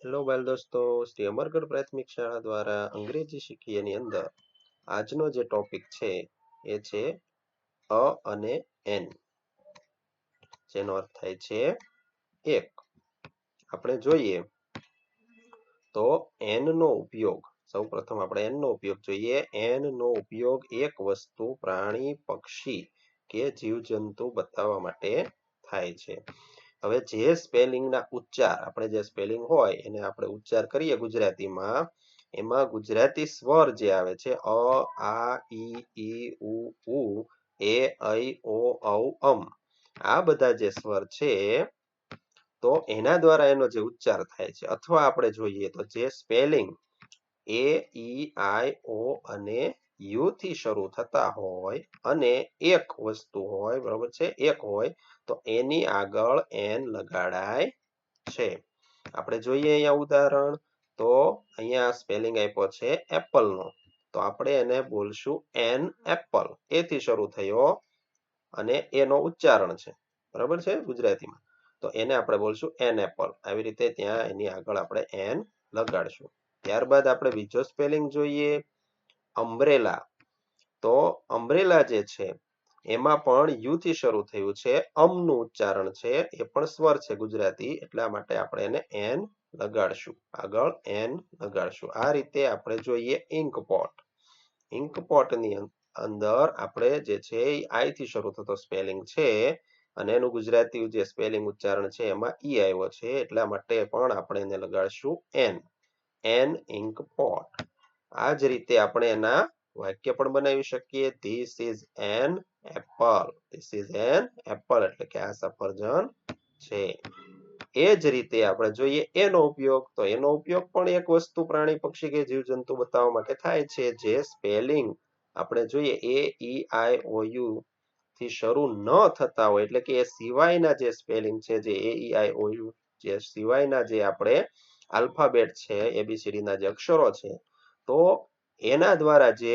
Hello બાલ દોસ્તો, શ્રી અમરગઢ પ્રાથમિક શાળા દ્વારા અંગ્રેજી શીખીએની અંદર આજનો જે ટોપિક છે એ છે અ અને એન, જેનો અર્થ થાય છે એક. આપણે જોઈએ તો એન નો ઉપયોગ, સૌ પ્રથમ આપણે એન નો ઉપયોગ જોઈએ. એન નો ઉપયોગ એક વસ્તુ, પ્રાણી, પક્ષી કે જીવજંતુ બતાવવા માટે થાય છે. હવે જે સ્પેલિંગના ઉચ્ચાર, આપણે જે સ્પેલિંગ હોય એને આપણે ઉચ્ચાર કરીએ ગુજરાતીમાં, એમાં ગુજરાતી સ્વર જે આવે છે અ, આ, ઈ, ઉ, એ, ઐ, ઓ, ઔ, અમ, આ બધા જે સ્વર છે તો એના દ્વારા એનો જે ઉચ્ચાર થાય છે. અથવા આપણે જોઈએ તો જે સ્પેલિંગ એ, ઈ, આઈ, ઓ અને યુ થી શરૂ થતા હોય અને એક વસ્તુ હોય, બરોબર છે, એક હોય, તો એની આગળ એન લગાડાય છે. આપણે જોઈએ અહીંયા ઉદાહરણ, તો અહીંયા સ્પેલિંગ આપ્યો છે એપલ નો, તો આપણે એને બોલશું એન એપલ. એથી શરૂ થયો અને એનો ઉચ્ચારણ છે, બરાબર છે ગુજરાતીમાં, તો એને આપણે બોલશું એન એપલ. આવી રીતે ત્યાં એની આગળ આપણે એન લગાડશું. ત્યારબાદ આપણે બીજો સ્પેલિંગ જોઈએ, અમ્બ્રેલા. તો અમ્બ્રેલા જે છે એમાં પણ યુ થી શરૂ થયું છે, અમ નું ઉચ્ચારણ છે, એ પણ સ્વર છે ગુજરાતી, એટલા માટે આપણે એને એન લગાડશું, આગળ એન લગાડશું. આ રીતે આપણે જોઈએ ઇન્કપોટ. ઇન્કપોટની અંદર આપણે જે છે એ આઈ થી શરૂ થતો સ્પેલિંગ છે અને એનું ગુજરાતી જે સ્પેલિંગ ઉચ્ચારણ છે એમાં ઈ આવ્યો છે, એટલા માટે પણ આપણે એને લગાડશું એન, એન ઇન્કપોટ. આ જ રીતે આપણે એના વાક્ય પણ બનાવી શકીએ. This is an apple. This is an apple એટલે કે આ સફરજન છે. એ જ રીતે આપણે જોઈએ એનો ઉપયોગ, તો એનો ઉપયોગ પણ એક વસ્તુ, પ્રાણી, પક્ષી કે જીવજંતુ બતાવવા માટે થાય છે. જે સ્પેલિંગ આપણે જોઈએ એ, ઈ, આઈ, ઓ, યુ થી શરૂ ન થતા હોય, એટલે કે એ સિવાયના જે સ્પેલિંગ છે, જે એ, ઈ, આઈ, ઓ, યુ જે સિવાયના જે આપણે આલ્ફાબેટ છે, એબીસીડી ના જે અક્ષરો છે, તો એના દ્વારા જે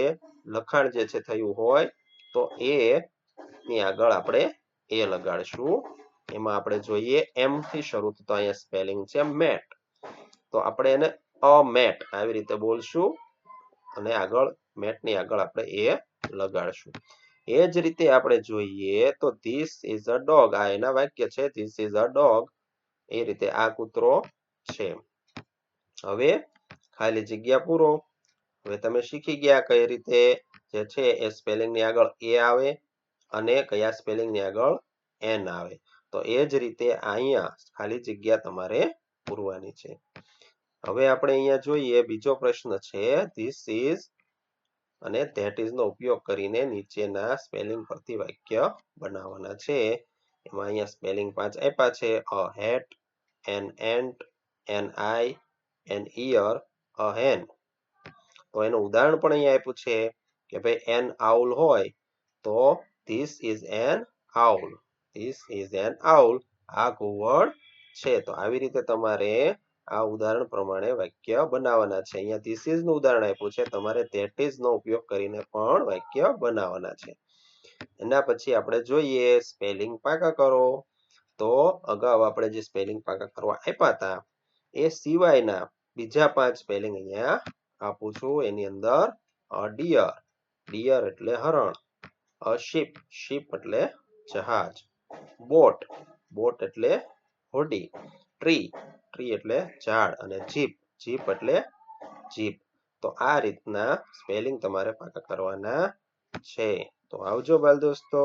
લખાણ જે છે થયું હોય, તો એ ની આગળ આપણે એ લગાડશું. એમાં આપણે જોઈએ એમ થી શરૂ થતો અહીંયા સ્પેલિંગ છે મેટ, તો આપણે એને અ મેટ આવી રીતે બોલશું અને આગળ મેટની આગળ આપણે એ લગાડશું. એ જ રીતે આપણે જોઈએ તો ધીસ ઇઝ અ ડોગ, આ એના વાક્ય છે, ધીસ ઇઝ અ ડોગ, એ રીતે આ કૂતરો છે. હવે ખાલી જગ્યા પૂરો. હવે તમે શીખી ગયા કઈ રીતે જે છે એ સ્પેલિંગ ની આગળ એ આવે અને કયા સ્પેલિંગ ની આગળ એન આવે. તો એ જ રીતે અહીંયા ખાલી જગ્યા તમારે પૂરવાની છે. હવે આપણે અહીંયા જોઈએ બીજો પ્રશ્ન છે, ધીસ ઇઝ અને ધેટ ઇઝ નો ઉપયોગ કરીને નીચેના સ્પેલિંગ પરથી વાક્ય બનાવવાના છે. એમાં અહીંયા સ્પેલિંગ 5 આપ્યા છે, a hat, an ant, an eye, an ear, a hen. તો એનું ઉદાહરણ પણ અહીંયા આપ્યું છે કે ભાઈ એન આઉલ હોય તો this is an owl. This is an owl, આ ઘુવડ છે. તો આવી રીતે તમારે આ ઉદાહરણ પ્રમાણે વાક્ય બનાવવાના છે. અહીંયા ધીસ ઇઝ નું ઉદાહરણ આપ્યું છે, તમારે ધેટ ઇઝ નો ઉપયોગ કરીને પણ વાક્ય બનાવવાના છે. એના પછી આપણે જોઈએ સ્પેલિંગ પાકા કરો. તો અગાઉ આપણે જે સ્પેલિંગ પાકા કરવા આપ્યા હતા એ સિવાયના બીજા 5 સ્પેલિંગ અહીંયા આપું છું. એની અંદર ડિયર, ડિયર એટલે હરણ, અ શિપ, શિપ એટલે જહાજ, બોટ, બોટ એટલે હોડી, ટ્રી, ટ્રી એટલે ઝાડ, અને જીપ, જીપ એટલે જીપ. તો આ રીતના સ્પેલિંગ તમારે પાકા કરવાના છે. તો આવજો બાલ દોસ્તો.